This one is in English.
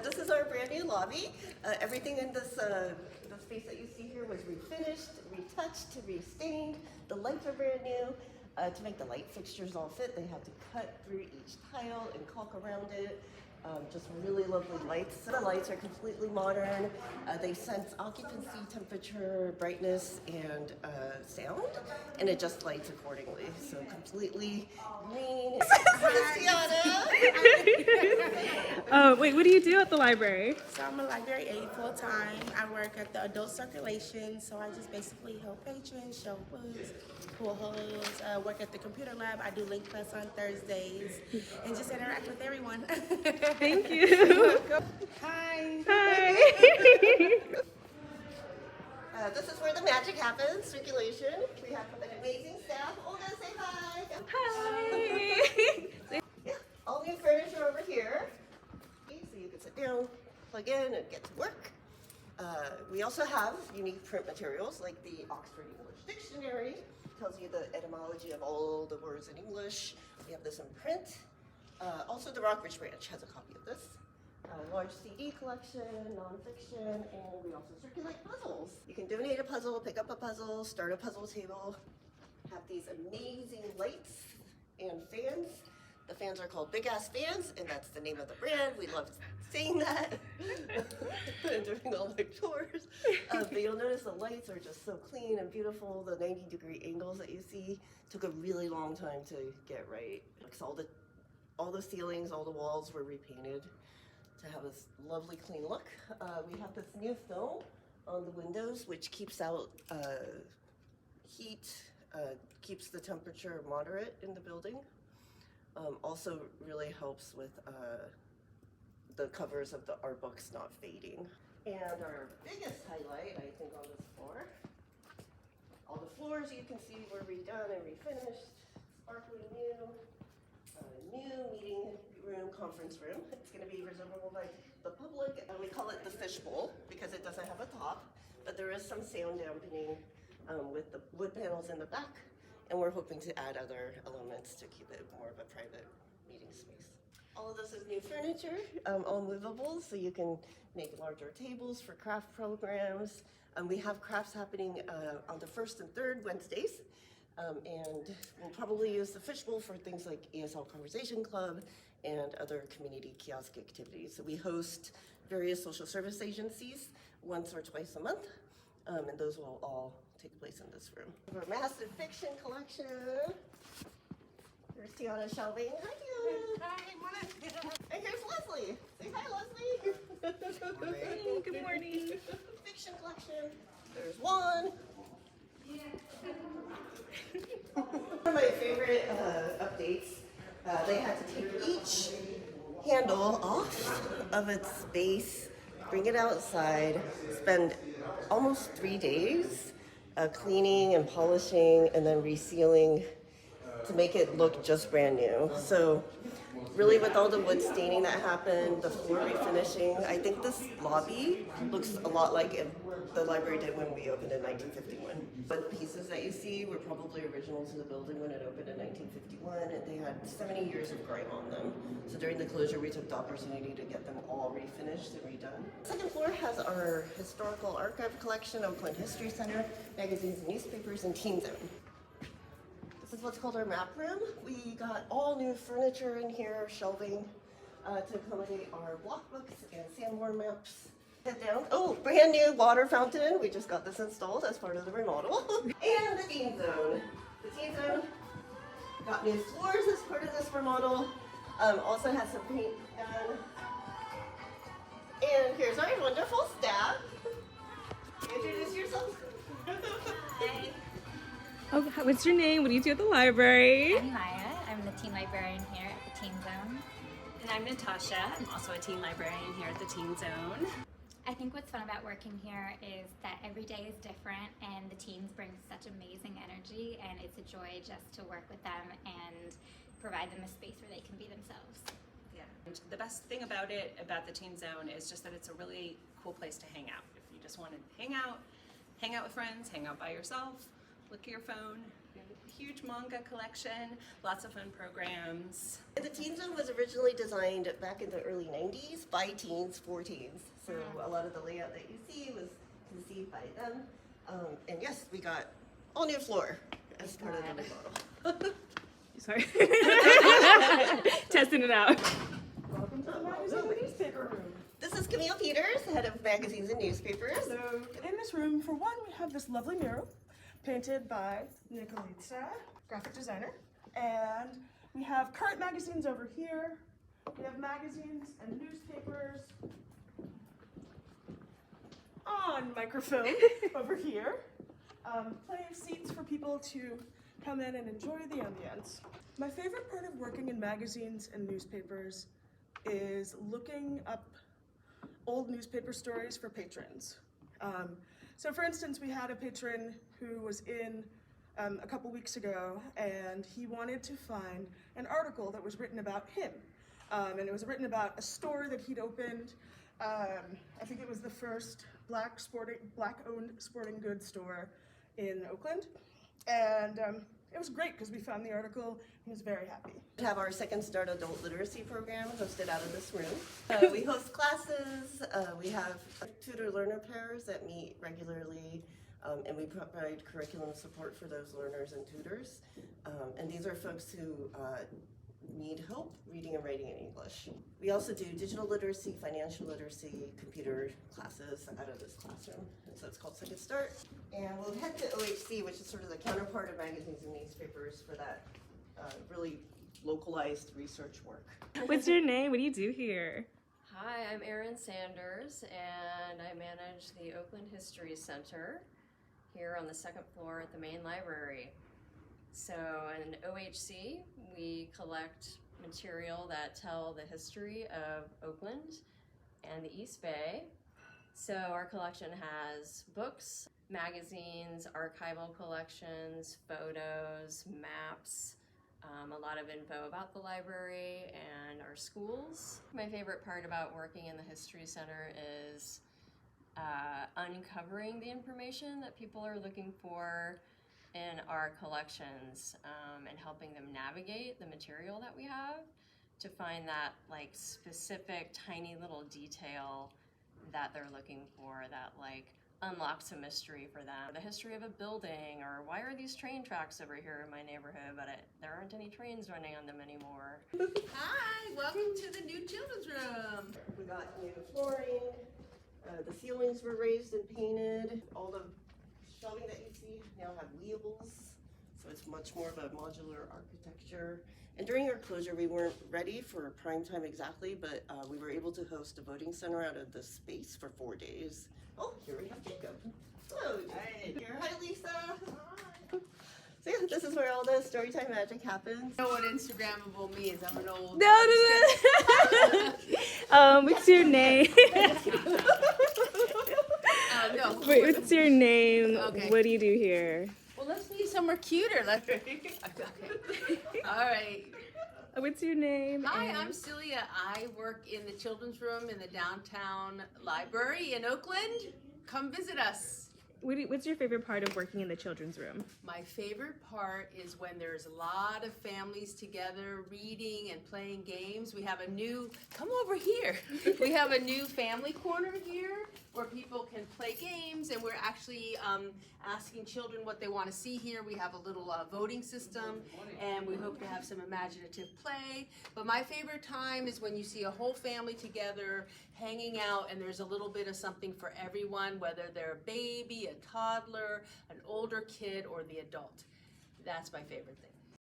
This is our brand new lobby. Everything in this the space that you see here was refinished, retouched, restained. The lights are brand new. To make the light fixtures all fit, they had to cut through each tile and caulk around it. Just really lovely lights. So the lights are completely modern. They sense occupancy, temperature, brightness, and sound, and it just lights accordingly. So completely green. Wait, what do you do at the library? So I'm a library aide full-time. I work at the adult circulation, so I just basically help patrons, show books, pull holds, work at the computer lab. I do link press on Thursdays, and just interact with everyone. Thank you. Hi. Hi. This is where the magic happens, circulation. We have an amazing staff. Olga, say hi. Hi. Yeah, all new furniture over here. So you can sit down, plug in, and get to work. We also have unique print materials like the Oxford English Dictionary. Tells you the etymology of all the words in English. We have this in print. Also, the Rockbridge branch has a copy of this. Large CD collection, nonfiction, and we also circulate puzzles. You can donate a puzzle, pick up a puzzle, start a puzzle table. Have these amazing lights and fans. The fans are called Big Ass Fans, and that's the name of the brand. We love saying that during all the tours. But you'll notice the lights are just so clean and beautiful. The 90-degree angles that you see took a really long time to get right. So all the ceilings, all the walls were repainted to have this lovely clean look. We have this new film on the windows which keeps out heat, keeps the temperature moderate in the building. Also really helps with the covers of the art books not fading. And our biggest highlight, I think, on this floor, all the floors you can see were redone and refinished, sparkly new meeting room, conference room. It's going to be reservable by the public. We call it the fishbowl because it doesn't have a top, but there is some sound dampening with the wood panels in the back, and we're hoping to add other elements to keep it more of a private meeting space. All of this is new furniture, all movable, so you can make larger tables for craft programs. We have crafts happening on the 1st and 3rd Wednesdays. And we'll probably use the fishbowl for things like ESL Conversation Club and other community kiosk activities. So we host various social service agencies once or twice a month, and those will all take place in this room. Our massive fiction collection. Here's Tiana shelving. Hi, Tiana. Hi, And here's Leslie. Say hi, Leslie. Hey, good morning. Fiction collection. There's one. One of my favorite updates, they had to take each handle off of its base, bring it outside, spend almost 3 days cleaning and polishing and then resealing to make it look just brand new. So really, with all the wood staining that happened, the floor refinishing, I think this lobby looks a lot like the library did when we opened in 1951. But the pieces that you see were probably original to the building when it opened in 1951, and they had 70 years of grime on them. So during the closure, we took the opportunity to get them all refinished and redone. The second floor has our historical archive collection, Oakland History Center, magazines and newspapers, and TeenZone. This is what's called our map room. We got all new furniture in here, shelving to accommodate our block books and Sanborn maps. Head down. Oh, brand new water fountain. We just got this installed as part of the remodel. And the TeenZone. The TeenZone got new floors as part of this remodel. Also has some paint done. And here's our wonderful staff. Introduce yourself. Hi. Oh, what's your name? What do you do at the library? I'm Maya. I'm the teen librarian here at the TeenZone. And I'm Natasha. I'm also a teen librarian here at the TeenZone. I think what's fun about working here is that every day is different and the teens bring such amazing energy, and it's a joy just to work with them and provide them a space where they can be themselves. Yeah. And the best thing about it, about the TeenZone, is just that it's a really cool place to hang out. If you just want to hang out with friends, hang out by yourself, look at your phone, huge manga collection, lots of fun programs. The TeenZone was originally designed back in the early 90s by teens for teens. So a lot of the layout that you see was conceived by them. And yes, we got all new floor as part of the remodel. Sorry. Testing it out. Welcome to the magazine and newspaper room. This is Camille Peters, head of magazines and newspapers. So in this room, for one, we have this lovely mural painted by Nicolita, graphic designer. And we have current magazines over here. We have magazines and newspapers on microfilm over here. Plenty of seats for people to come in and enjoy the ambience. My favorite part of working in magazines and newspapers is looking up old newspaper stories for patrons. So for instance, we had a patron who was in a couple weeks ago, and he wanted to find an article that was written about him. And it was written about a store that he'd opened. I think it was the first black-owned sporting goods store in Oakland. And it was great because we found the article. He was very happy. We have our Second Start adult literacy program hosted out of this room. We host classes. We have tutor learner pairs that meet regularly, and we provide curriculum support for those learners and tutors. And these are folks who need help reading and writing in English. We also do digital literacy, financial literacy, computer classes out of this classroom. And so it's called Second Start. And we'll head to OHC, which is sort of the counterpart of magazines and newspapers for that really localized research work. What's your name? What do you do here? Hi, I'm Erin Sanders, and I manage the Oakland History Center here on the second floor at the main library. So in OHC, we collect material that tell the history of Oakland and the East Bay. So our collection has books, magazines, archival collections, photos, maps, a lot of info about the library and our schools. My favorite part about working in the History Center is uncovering the information that people are looking for in our collections, and helping them navigate the material that we have to find that like specific tiny little detail that they're looking for that like unlocks a mystery for them. The history of a building, or why are these train tracks over here in my neighborhood, but there aren't any trains running on them anymore. Hi, welcome to the new children's room. We got new flooring, the ceilings were raised and painted, all the shelving that you see now have wheels, so it's much more of a modular architecture. And during our closure, we weren't ready for prime time exactly, but we were able to host a voting center out of this space for 4 days. Oh, here we have Jacob. Hello, Jacob. Hi, Lisa. Hi. So yeah, this is where all the storytime magic happens. You know what Instagrammable means? I'm an old. No. What's your name? No. Wait, what's your name? Okay. What do you do here? Well, let's be somewhere cuter. Let's. Okay. All right. What's your name? Hi, and- I'm Celia. I work in the children's room in the downtown library in Oakland. Come visit us. What's your favorite part of working in the children's room? My favorite part is when there's a lot of families together reading and playing games. We have a new, come over here. We have a new family corner here where people can play games, and we're actually asking children what they want to see here. We have a little voting system, and we hope to have some imaginative play. But my favorite time is when you see a whole family together hanging out, and there's a little bit of something for everyone, whether they're a baby, a toddler, an older kid, or the adult. That's my favorite thing.